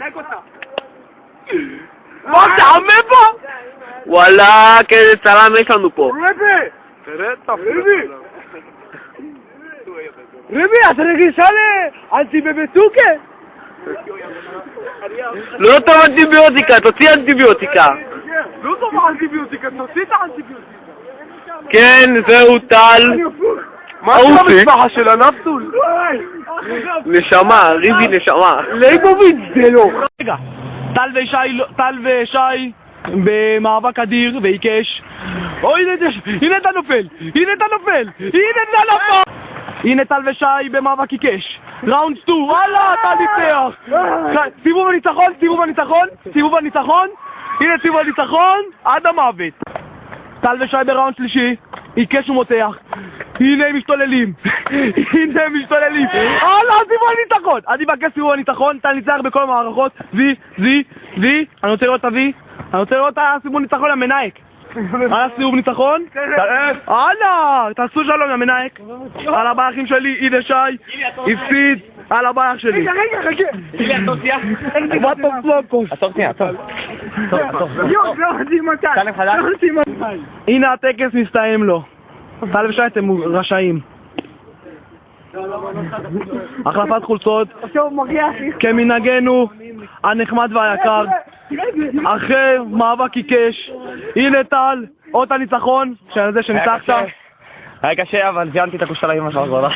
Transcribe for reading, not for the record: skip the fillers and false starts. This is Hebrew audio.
תחק אותה. מה, תעמד פה? וואלה, איזה צלם יש לנו פה. ריבי, אתה רגישה לאנטיביוטיקה? לא טוב אנטיביוטיקה, תוציא אנטיביוטיקה. לא טוב אנטיביוטיקה, תוציא את האנטיביוטיקה. כן, זהו טל. מה זה המשפחה של הנפסול? נשמה, ריבי נשמה. ליבוביץ' זה לא. רגע, טל ושי במאבק אדיר ועיקש. הנה אתה נופל! הנה טל ושי במאבק עיקש. ראונד 2, וואלה, אתה ניצח! סיבוב הניצחון. הנה סיבוב הניצחון עד המוות. טל ושי בראונד שלישי, עיקש ומותח. הנה הם משתוללים. סיבוב הניצחון! אני מבקש סיבוב הניצחון, טל ניצח בכל המערכות. אני רוצה לראות את וי. אני רוצה לראות את הסיבוב ניצחון למנהיק. על הסיבוב ניצחון? הלאה! תעשו שלום למנהיק. על הבאחים שלי, הנה שי. הפסיד על הבאח שלי. רגע. הנה התוציאה. עצור שנייה. הנה הטקס מסתיים לו. טל ושי אתם רשאים. החלפת חולצות כמנהגנו הנחמד והיקר. אחרי מאבק עיקש. הנה טל, אות הניצחון של זה שניצחת. היה קשה, אבל זיינתי את הכושר עם השער.